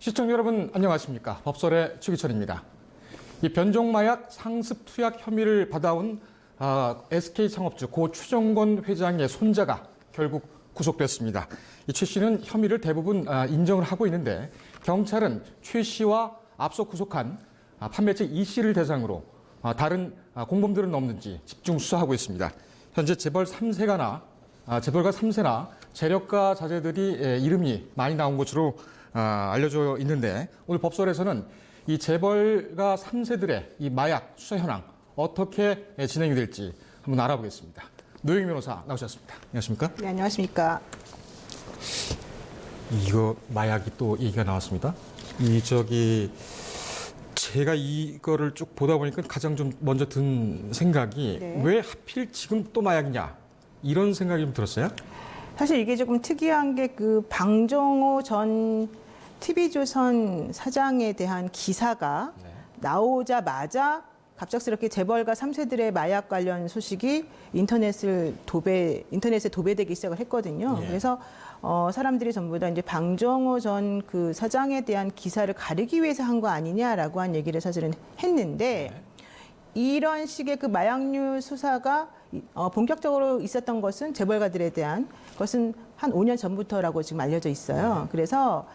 시청자 여러분 안녕하십니까. 법설의 최기철입니다. 이 변종마약 상습 투약 혐의를 받아온 SK 창업주 고 최정권 회장의 손자가 결국 구속됐습니다. 이 최 씨는 혐의를 대부분 인정을 하고 있는데 경찰은 최 씨와 앞서 구속한 판매체 이 씨를 대상으로 다른 공범들은 없는지 집중 수사하고 있습니다. 현재 재벌가 3세나 재력가 자제들이 이름이 많이 나온 것으로 알려져 있는데 오늘 법설에서는 이 재벌가 3세들의 이 마약 수사 현황 어떻게 진행이 될지 한번 알아보겠습니다. 노영희 변호사 나오셨습니다. 안녕하십니까? 네, 안녕하십니까? 이거 마약이 또 얘기가 나왔습니다. 제가 이거를 쭉 보다 보니까 가장 좀 먼저 든 생각이 네. 왜 하필 지금 또 마약이냐 이런 생각이 좀 들었어요. 사실 이게 조금 특이한 게 그 방종호 전 TV조선 사장에 대한 기사가 나오자마자 갑작스럽게 재벌가 3세들의 마약 관련 소식이 인터넷에 도배되기 시작을 했거든요. 예. 그래서 사람들이 전부 다 이제 방종호 전 그 사장에 대한 기사를 가리기 위해서 한 거 아니냐라고 한 얘기를 사실은 했는데 이런 식의 그 마약류 수사가 본격적으로 있었던 것은 재벌가들에 대한 것은 한 5년 전부터라고 지금 알려져 있어요. 그래서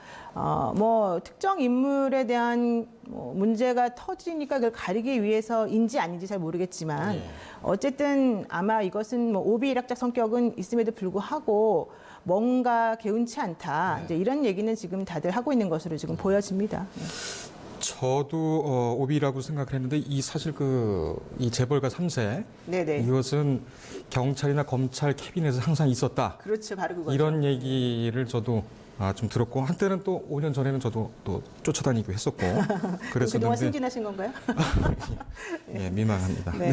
뭐 특정 인물에 대한 문제가 터지니까 그걸 가리기 위해서인지 아닌지 잘 모르겠지만 어쨌든 아마 이것은 뭐 오비일학적 성격은 있음에도 불구하고 뭔가 개운치 않다. 이제 이런 얘기는 지금 다들 하고 있는 것으로 지금 보여집니다. 저도 오비라고 생각을 했는데 사실 이 재벌가 3세 네네. 이것은 경찰이나 검찰 캐비넷에 항상 있었다. 그렇죠, 바로 그거죠. 이런 얘기를 저도 좀 들었고 한때는 또 5년 전에는 저도 또 쫓아다니고 했었고 그동안 그랬었는데 승진하신 건가요? 예, 민망합니다. 네.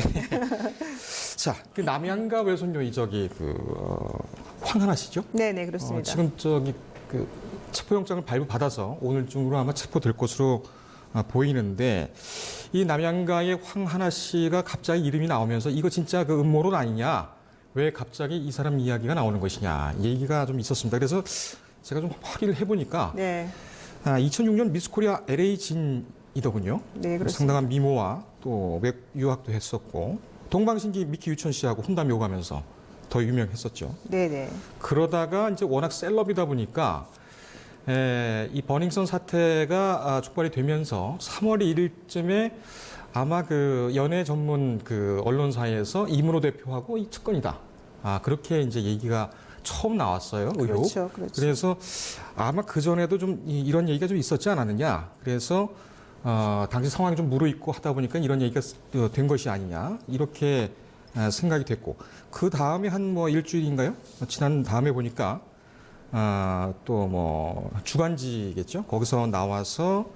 자, 그 남양가 외손녀 황하나 씨죠? 네네, 그렇습니다. 지금 체포영장을 발부받아서 오늘 중으로 아마 체포될 것으로 보이는데 이 남양가의 황하나 씨가 갑자기 이름이 나오면서 이거 진짜 그 음모론 아니냐? 왜 갑자기 이 사람 이야기가 나오는 것이냐? 얘기가 좀 있었습니다. 그래서 제가 좀 확인을 해보니까 네. 2006년 미스코리아 LA 진이더군요. 네, 그렇습니다. 상당한 미모와 또 외국 유학도 했었고 동방신기 미키 유천 씨하고 홈담이 오가면서 더 유명했었죠. 네네. 그러다가 이제 워낙 셀럽이다 보니까 이 버닝썬 사태가 촉발이 되면서 3월 1일쯤에 아마 그 연예 전문 그 언론사에서 이문호 대표하고 이 측근이다. 그렇게 이제 얘기가 처음 나왔어요. 의혹. 그렇죠, 그렇죠. 그래서 아마 그 전에도 좀 이런 얘기가 좀 있었지 않았느냐. 그래서 당시 상황이 좀 무르익고 하다 보니까 이런 얘기가 된 것이 아니냐. 이렇게 생각이 됐고 그 다음에 한 일주일인가요? 지난 다음에 보니까 또 주간지겠죠. 거기서 나와서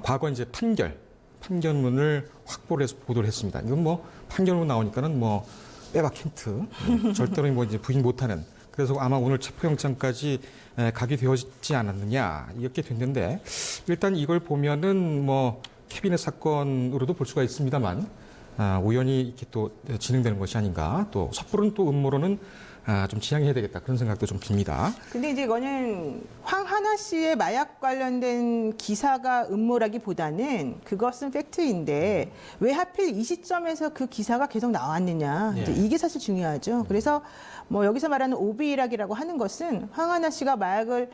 과거 이제 판결문을 확보를 해서 보도를 했습니다. 이건 판결문 나오니까는 빼박 힌트 절대로 이제 부인 못하는. 그래서 아마 오늘 체포영장까지 가게 되었지 않았느냐 이렇게 됐는데 일단 이걸 보면은 캐비넷 사건으로도 볼 수가 있습니다만 우연히 이렇게 또 진행되는 것이 아닌가 또 섣부른 또 음모론은 좀 지양해야 되겠다 그런 생각도 좀 듭니다. 근데 이제 이거는 황하나 씨의 마약 관련된 기사가 음모라기보다는 그것은 팩트인데 왜 하필 이 시점에서 그 기사가 계속 나왔느냐 이제 이게 사실 중요하죠. 그래서 여기서 말하는 오비일학이라고 하는 것은 황하나 씨가 마약을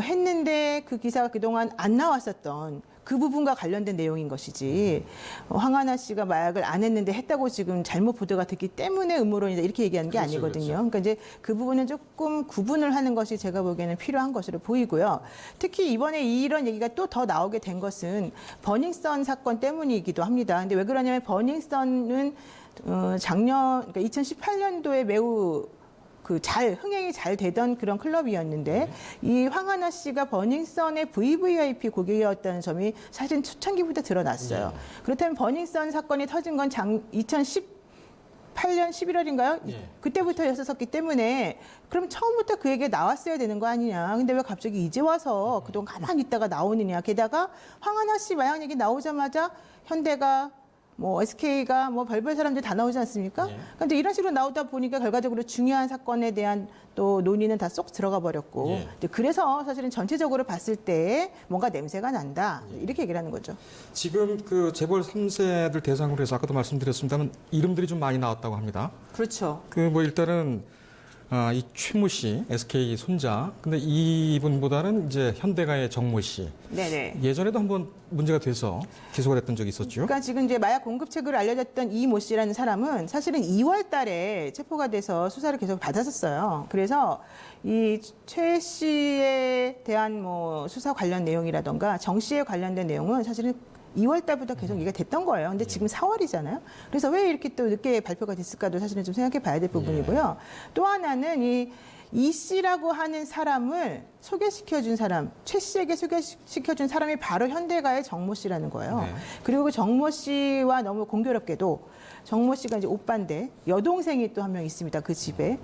했는데 그 기사가 그동안 안 나왔었던 그 부분과 관련된 내용인 것이지 황하나 씨가 마약을 안 했는데 했다고 지금 잘못 보도가 됐기 때문에 음모론이다 이렇게 얘기하는 게 그렇죠, 아니거든요. 그렇죠. 그러니까 이제 그 부분은 조금 구분을 하는 것이 제가 보기에는 필요한 것으로 보이고요. 특히 이번에 이런 얘기가 또 더 나오게 된 것은 버닝썬 사건 때문이기도 합니다. 근데 왜 그러냐면 버닝썬은 그러니까 2018년도에 매우 흥행이 잘 되던 그런 클럽이었는데 이 황하나 씨가 버닝썬의 VVIP 고객이었다는 점이 사실 초창기부터 드러났어요. 그렇다면 버닝썬 사건이 터진 건 2018년 11월인가요? 그때부터였었기 때문에 그럼 처음부터 그 얘기가 나왔어야 되는 거 아니냐. 근데 왜 갑자기 이제 와서 그동안 가만히 있다가 나오느냐. 게다가 황하나 씨 마약 얘기 나오자마자 현대가 뭐 SK가 뭐 별별 사람들 다 나오지 않습니까? 예. 근데 이런 식으로 나오다 보니까 결과적으로 중요한 사건에 대한 또 논의는 다 쏙 들어가 버렸고 예. 이제 그래서 사실은 전체적으로 봤을 때 뭔가 냄새가 난다 이렇게 얘기를 하는 거죠. 지금 그 재벌 3세들 대상으로 해서 아까도 말씀드렸습니다만 이름들이 좀 많이 나왔다고 합니다. 그렇죠. 그 뭐 일단은 이 최모 씨, SK 손자. 근데 이분보다는 이제 현대가의 정모 씨. 네네. 예전에도 한번 문제가 돼서 기소가 됐던 적이 있었죠. 그러니까 지금 이제 마약 공급책으로 알려졌던 이 모 씨라는 사람은 사실은 2월 달에 체포가 돼서 수사를 계속 받았었어요. 그래서 이 최 씨에 대한 뭐 수사 관련 내용이라던가 정 씨에 관련된 내용은 사실은 2월 달부터 계속 얘기가 됐던 거예요. 근데 지금 4월이잖아요. 그래서 왜 이렇게 또 늦게 발표가 됐을까도 사실은 좀 생각해 봐야 될 부분이고요. 또 하나는 이 씨라고 하는 사람을 소개시켜준 사람, 최 씨에게 소개시켜준 사람이 바로 현대가의 정모 씨라는 거예요. 네. 그리고 그 정모 씨와 너무 공교롭게도 정모 씨가 이제 오빠인데 여동생이 또 한 명 있습니다. 그 집에.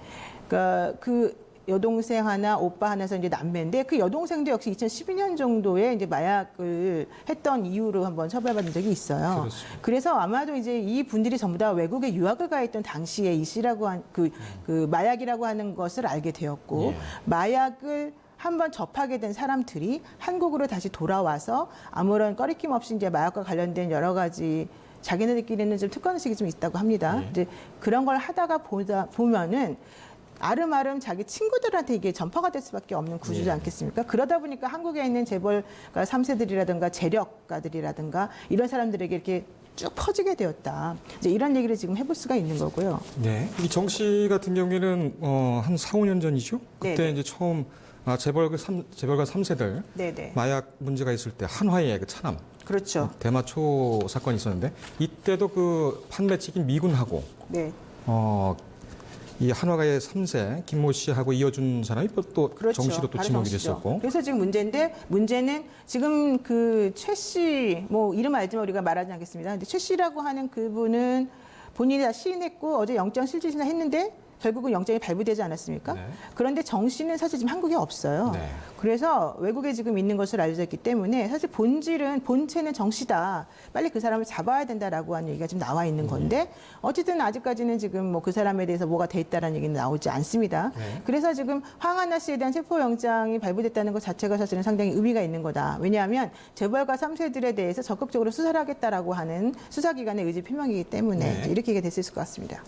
그러니까 그 여동생 하나, 오빠 하나서 이제 남매인데 그 여동생도 역시 2012년 정도에 이제 마약을 했던 이유로 한번 처벌받은 적이 있어요. 그렇습니다. 그래서 아마도 이제 이 분들이 전부 다 외국에 유학을 가 있던 당시에 이 씨라고 한 그 마약이라고 하는 것을 알게 되었고 예. 마약을 한번 접하게 된 사람들이 한국으로 다시 돌아와서 아무런 꺼리낌 없이 이제 마약과 관련된 여러 가지 자기네들끼리는 좀 특권의식이 좀 있다고 합니다. 예. 이제 그런 걸 하다가 보면은 아름아름 자기 친구들한테 이게 전파가 될 수밖에 없는 구조지 예. 않겠습니까? 그러다 보니까 한국에 있는 재벌가 3세들이라든가 재력가들이라든가 이런 사람들에게 이렇게 쭉 퍼지게 되었다. 이제 이런 얘기를 지금 해볼 수가 있는 거고요. 네. 이 정 씨 같은 경우에는 한 4, 5년 전이죠. 그때 네네. 이제 처음 재벌가 3세들 네네. 마약 문제가 있을 때 한화의 그 차남 그렇죠. 대마초 사건이 있었는데 이때도 그 판매책인 미군하고 네. 이 한화가의 3세 김모 씨하고 이어준 사람이 또 그렇죠. 정씨로 또 바로 지목이 정씨죠. 됐었고. 그래서 지금 문제는 지금 그 최 씨, 뭐 이름 알지만 우리가 말하지 않겠습니다. 근데 최 씨라고 하는 그분은 본인이 다 시인했고 어제 영장 실질심사 했는데 결국은 영장이 발부되지 않았습니까? 네. 그런데 정 씨는 사실 지금 한국에 없어요. 네. 그래서 외국에 지금 있는 것으로 알려져 있기 때문에 사실 본체는 정 씨다. 빨리 그 사람을 잡아야 된다라고 하는 얘기가 지금 나와 있는 건데 어쨌든 아직까지는 지금 뭐 그 사람에 대해서 뭐가 돼 있다라는 얘기는 나오지 않습니다. 네. 그래서 지금 황하나 씨에 대한 체포영장이 발부됐다는 것 자체가 사실은 상당히 의미가 있는 거다. 왜냐하면 재벌가 3세들에 대해서 적극적으로 수사를 하겠다라고 하는 수사기관의 의지 표명이기 때문에 네. 이렇게 얘기가 됐을 것 같습니다.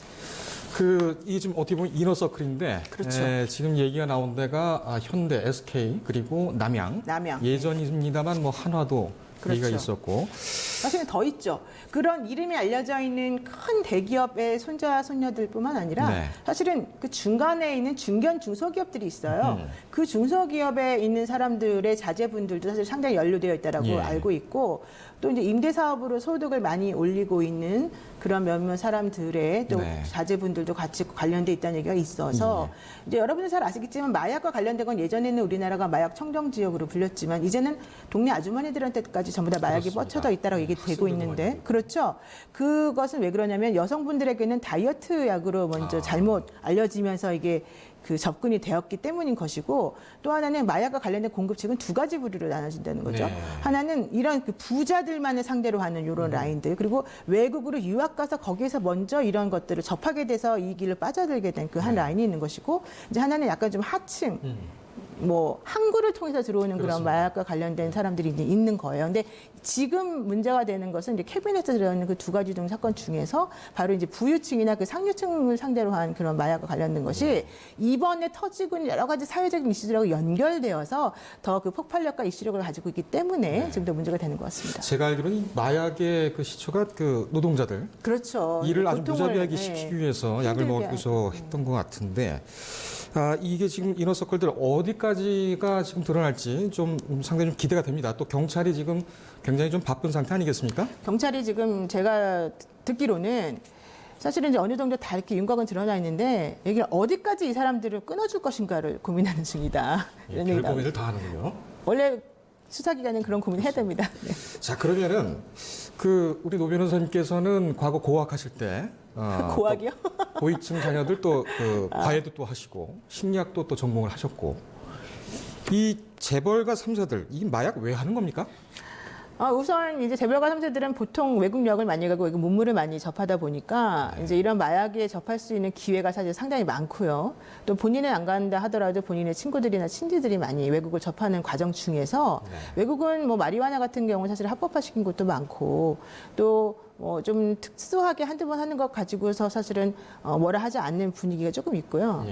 이 지금 어떻게 보면 이너서클인데 그렇죠. 지금 얘기가 나온 데가 현대, SK 그리고 남양. 예전입니다만 뭐 한화도 얘기가 그렇죠. 있었고. 사실은 더 있죠. 그런 이름이 알려져 있는 큰 대기업의 손자, 손녀들뿐만 아니라 네. 사실은 그 중간에 있는 중견, 중소기업들이 있어요. 그 중소기업에 있는 사람들의 자제분들도 사실 상당히 연루되어 있다라고 예. 알고 있고 또 이제 임대사업으로 소득을 많이 올리고 있는 그런 몇몇 사람들의 또 네. 자제분들도 같이 관련돼 있다는 얘기가 있어서 이제 여러분들 잘 아시겠지만 마약과 관련된 건 예전에는 우리나라가 마약 청정 지역으로 불렸지만 이제는 동네 아주머니들한테까지 전부 다 마약이 그렇습니다. 뻗쳐져 있다라고 얘기되고 학생들도 있는데 많이 그렇죠. 그것은 왜 그러냐면 여성분들에게는 다이어트 약으로 먼저 잘못 알려지면서 이게 그 접근이 되었기 때문인 것이고 또 하나는 마약과 관련된 공급책은 두 가지 부류로 나눠진다는 거죠. 네. 하나는 이런 그 부자들만을 상대로 하는 이런 라인들 그리고 외국으로 유학 가서 거기에서 먼저 이런 것들을 접하게 돼서 이 길을 빠져들게 된 그 한 라인이 있는 것이고 이제 하나는 약간 좀 하층 뭐 항구를 통해서 들어오는 그런 그렇습니다. 마약과 관련된 사람들이 이제 있는 거예요. 근데 지금 문제가 되는 것은 이제 캐비넷에 들어있는 그 두 가지 중 사건 중에서 바로 이제 부유층이나 그 상류층을 상대로 한 그런 마약과 관련된 것이 이번에 터지고 있는 여러 가지 사회적인 이슈들하고 연결되어서 더 그 폭발력과 이슈력을 가지고 있기 때문에 지금 더 문제가 되는 것 같습니다. 제가 알기로는 이 마약의 그 시초가 그 노동자들 그렇죠. 일을 아주 고통을, 무자비하게 네. 시키기 위해서 약을 힘들게 먹고서 했던 것 같은데 이게 지금 이너서클들 어디까지가 지금 드러날지 좀 상당히 좀 기대가 됩니다. 또 경찰이 지금 굉장히 좀 바쁜 상태 아니겠습니까? 경찰이 지금 제가 듣기로는 사실은 이제 어느 정도 다 이렇게 윤곽은 드러나 있는데 여기를 어디까지 이 사람들을 끊어줄 것인가를 고민하는 중이다. 이런 별 얘기가 고민을 다 하는군요. 원래 수사기관은 그런 고민을 해야 됩니다. 네. 자 그러면은 그 우리 노 변호사님께서는 과거 고학하실 때 고학이요? 또 고위층 자녀들 또 그 과외도 또 하시고 심리학도 또 전공을 하셨고 이 재벌가 3세들 이 마약 왜 하는 겁니까? 우선 이제 재벌가 3세들은 보통 외국역을 많이 가고 외국 문물을 많이 접하다 보니까 이제 이런 마약에 접할 수 있는 기회가 사실 상당히 많고요. 또 본인은 안 간다 하더라도 본인의 친구들이나 친지들이 많이 외국을 접하는 과정 중에서 외국은 뭐 마리화나 같은 경우 사실 합법화시킨 곳도 많고 또 좀 특수하게 한두 번 하는 것 가지고서 사실은 뭐라 하지 않는 분위기가 조금 있고요.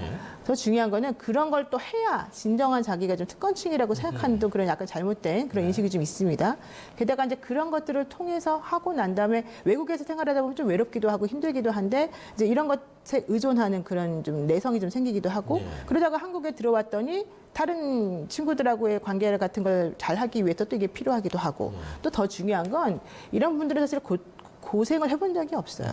더 중요한 거는 그런 걸 또 해야 진정한 자기가 좀 특권층이라고 생각하는 또 그런 약간 잘못된 그런 인식이 좀 있습니다. 게다가 이제 그런 것들을 통해서 하고 난 다음에 외국에서 생활하다 보면 좀 외롭기도 하고 힘들기도 한데 이제 이런 것에 의존하는 그런 좀 내성이 좀 생기기도 하고 그러다가 한국에 들어왔더니 다른 친구들하고의 관계 같은 걸 잘 하기 위해서 또 이게 필요하기도 하고 또 더 중요한 건 이런 분들은 사실 고생을 해본 적이 없어요.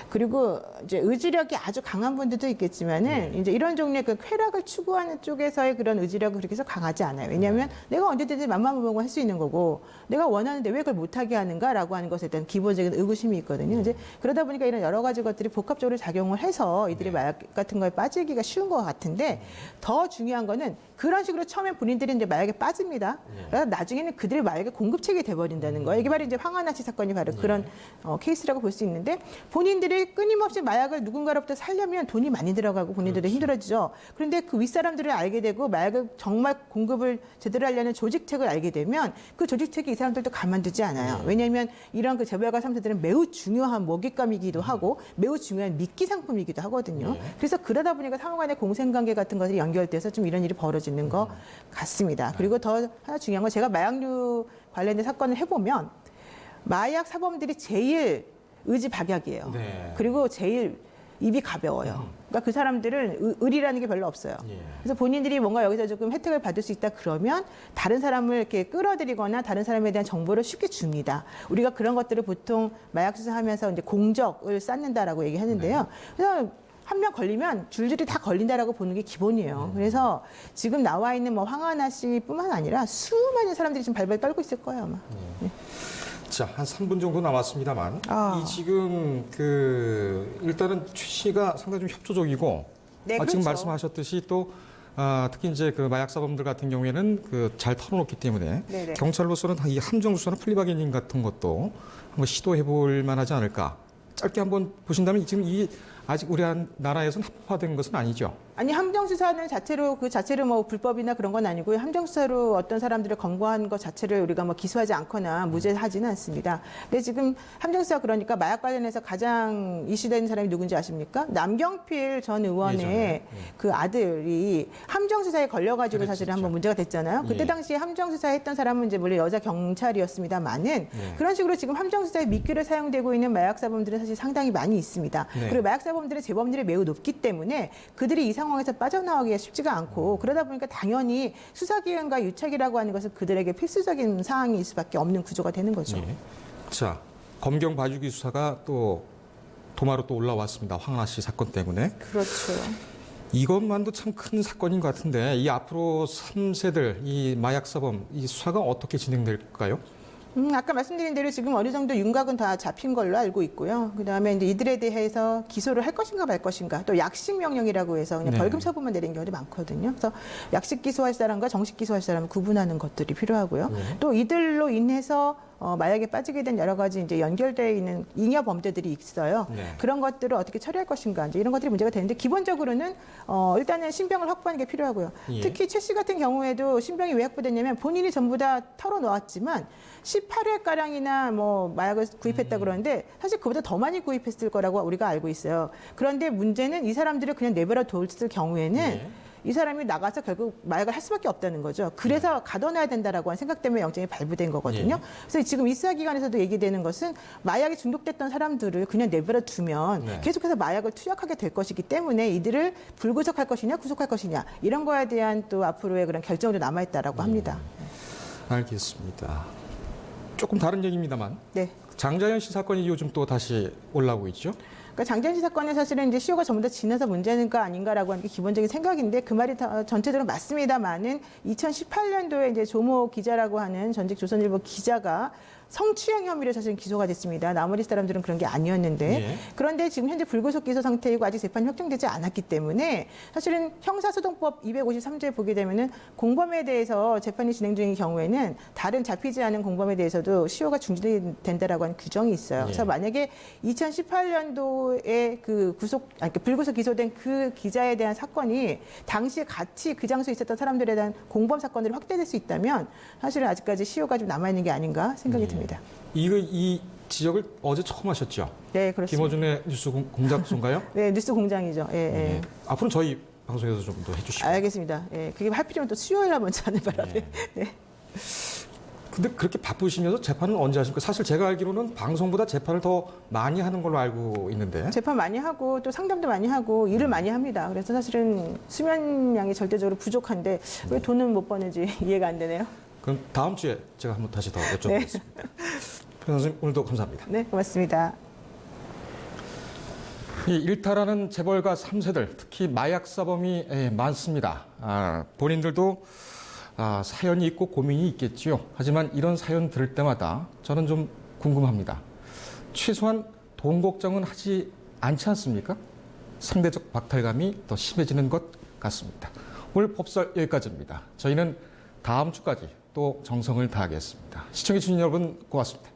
그리고 이제 의지력이 아주 강한 분들도 있겠지만은 이제 이런 종류의 그 쾌락을 추구하는 쪽에서의 그런 의지력은 그렇게 해서 강하지 않아요. 왜냐하면 내가 언제든지 맘만 먹으면 할 수 있는 거고 내가 원하는데 왜 그걸 못하게 하는가라고 하는 것에 대한 기본적인 의구심이 있거든요. 이제 그러다 보니까 이런 여러 가지 것들이 복합적으로 작용을 해서 이들이 마약 같은 거에 빠지기가 쉬운 것 같은데 더 중요한 거는 그런 식으로 처음에 본인들이 이제 마약에 빠집니다. 그래서 나중에는 그들이 마약의 공급책이 돼버린다는 거예요. 이게 바로 이제 황하나 씨 사건이 바로 그런 케이스라고 볼 수 있는데 본인들이 끊임없이 마약을 누군가로부터 살려면 돈이 많이 들어가고 본인들도 힘들어지죠. 그런데 그 윗사람들을 알게 되고 마약을 정말 공급을 제대로 하려는 조직책을 알게 되면 그 조직책이 이 사람들도 가만두지 않아요. 왜냐하면 이런 그 재벌가 3세들은 매우 중요한 먹잇감이기도 하고 매우 중요한 미끼 상품이기도 하거든요. 그래서 그러다 보니까 상호 간의 공생관계 같은 것들이 연결돼서 좀 이런 일이 벌어지는 것 같습니다. 그리고 더 하나 중요한 건 제가 마약류 관련된 사건을 해보면 마약 사범들이 제일 의지박약이에요. 그리고 제일 입이 가벼워요. 그러니까 그 사람들은 의리라는 게 별로 없어요. 그래서 본인들이 뭔가 여기서 조금 혜택을 받을 수 있다 그러면 다른 사람을 이렇게 끌어들이거나 다른 사람에 대한 정보를 쉽게 줍니다. 우리가 그런 것들을 보통 마약 수사하면서 이제 공적을 쌓는다라고 얘기하는데요. 그래서 한 명 걸리면 줄줄이 다 걸린다라고 보는 게 기본이에요. 그래서 지금 나와 있는 뭐 황하나 씨뿐만 아니라 수많은 사람들이 지금 발발 떨고 있을 거예요, 아마. 자, 한 3분 정도 남았습니다만 이 지금 일단은 최 씨가 상당히 좀 협조적이고 네, 지금 그렇죠. 말씀하셨듯이 또 특히 이제 그 마약 사범들 같은 경우에는 잘 털어놓기 때문에 네네. 경찰로서는 이 함정 수사나 플리바게닝 같은 것도 한번 시도해 볼 만하지 않을까. 짧게 한번 보신다면 지금 이 아직 우리나라에서는 합법화된 것은 아니죠. 아니 함정 수사는 그 자체로 뭐 불법이나 그런 건 아니고요. 함정 수사로 어떤 사람들을 검거한 것 자체를 우리가 뭐 기소하지 않거나 무죄하지는 않습니다. 근데 지금 함정 수사 그러니까 마약 관련해서 가장 이슈된 사람이 누군지 아십니까? 남경필 전 의원의 그 아들이 함정 수사에 걸려가지고 사실은 한번 문제가 됐잖아요. 그때 당시에 함정 수사했던 사람은 이제 물론 여자 경찰이었습니다만은 그런 식으로 지금 함정 수사에 미끼를 사용되고 있는 마약 사범들은 사실 상당히 많이 있습니다. 그리고 마약 사범들의 재범률이 매우 높기 때문에 그들이 이 상황에서 빠져나오기가 쉽지가 않고 그러다 보니까 당연히 수사기관과 유착이라고 하는 것은 그들에게 필수적인 사항일 수밖에 없는 구조가 되는 거죠. 자, 검경 봐주기 수사가 또 도마로 또 올라왔습니다. 황하나 씨 사건 때문에. 그렇죠. 이것만도 참 큰 사건인 것 같은데 이 앞으로 3세들 이 마약 사범 이 수사가 어떻게 진행될까요? 아까 말씀드린 대로 지금 어느 정도 윤곽은 다 잡힌 걸로 알고 있고요. 그다음에 이제 이들에 대해서 기소를 할 것인가 말 것인가. 또 약식 명령이라고 해서 그냥 벌금 처분만 내린 경우도 많거든요. 그래서 약식 기소할 사람과 정식 기소할 사람을 구분하는 것들이 필요하고요. 또 이들로 인해서 마약에 빠지게 된 여러 가지 이제 연결되어 있는 잉여 범죄들이 있어요. 그런 것들을 어떻게 처리할 것인가 이제 이런 것들이 문제가 되는데 기본적으로는 일단은 신병을 확보하는 게 필요하고요. 특히 최 씨 같은 경우에도 신병이 왜 확보됐냐면 본인이 전부 다 털어놓았지만 18회 가량이나 뭐 마약을 구입했다 그러는데 사실 그보다 더 많이 구입했을 거라고 우리가 알고 있어요. 그런데 문제는 이 사람들을 그냥 내버려 뒀을 경우에는 이 사람이 나가서 결국 마약을 할 수밖에 없다는 거죠. 그래서 가둬놔야 된다라고 하는 생각 때문에 영장이 발부된 거거든요. 그래서 지금 이 수사기관에서도 얘기되는 것은 마약에 중독됐던 사람들을 그냥 내버려 두면 계속해서 마약을 투약하게 될 것이기 때문에 이들을 불구속할 것이냐 구속할 것이냐 이런 거에 대한 또 앞으로의 그런 결정도 남아있다라고 합니다. 알겠습니다. 조금 다른 얘기입니다만 네. 장자연 씨 사건이 요즘 또 다시 올라오고 있죠? 그러니까 장자연 씨 사건은 사실은 이제 시효가 전부 다 지나서 문제가 아닌가라고 하는 게 기본적인 생각인데 그 말이 전체적으로 맞습니다만은 2018년도에 이제 조모 기자라고 하는 전직 조선일보 기자가 성추행 혐의로 사실 기소가 됐습니다. 나머지 사람들은 그런 게 아니었는데 예. 그런데 지금 현재 불구속 기소 상태이고 아직 재판이 확정되지 않았기 때문에 사실은 형사소송법 253조에 보게 되면은 공범에 대해서 재판이 진행 중인 경우에는 다른 잡히지 않은 공범에 대해서도 시효가 중지된다라고 하는 규정이 있어요. 그래서 만약에 2018년도에 불구속 기소된 그 기자에 대한 사건이 당시에 같이 그 장소에 있었던 사람들에 대한 공범 사건들이 확대될 수 있다면 사실은 아직까지 시효가 좀 남아 있는 게 아닌가 생각이 듭니다. 이 지적을 어제 처음 하셨죠? 네, 그렇습니다. 김어준의 뉴스 공작소인가요? 네, 뉴스 공장이죠. 예, 예. 네. 앞으로는 저희 방송에서 좀 더 해주시고. 알겠습니다. 예, 그게 할 필요는 또 수요일 날 먼저 하는 바람에. 네. 근데 그렇게 바쁘시면서 재판은 언제 하십니까? 사실 제가 알기로는 방송보다 재판을 더 많이 하는 걸로 알고 있는데. 재판 많이 하고 또 상담도 많이 하고 일을 많이 합니다. 그래서 사실은 수면량이 절대적으로 부족한데 왜 돈은 못 버는지 이해가 안 되네요. 그럼 다음 주에 제가 한번 다시 더 여쭤보겠습니다. 변호사님 오늘도 감사합니다. 네, 고맙습니다. 이 일탈하는 재벌가 3세들, 특히 마약 사범이 많습니다. 본인들도 사연이 있고 고민이 있겠지요. 하지만 이런 사연 들을 때마다 저는 좀 궁금합니다. 최소한 돈 걱정은 하지 않지 않습니까? 상대적 박탈감이 더 심해지는 것 같습니다. 오늘 법설 여기까지입니다. 저희는 다음 주까지 또 정성을 다하겠습니다. 시청해주신 여러분 고맙습니다.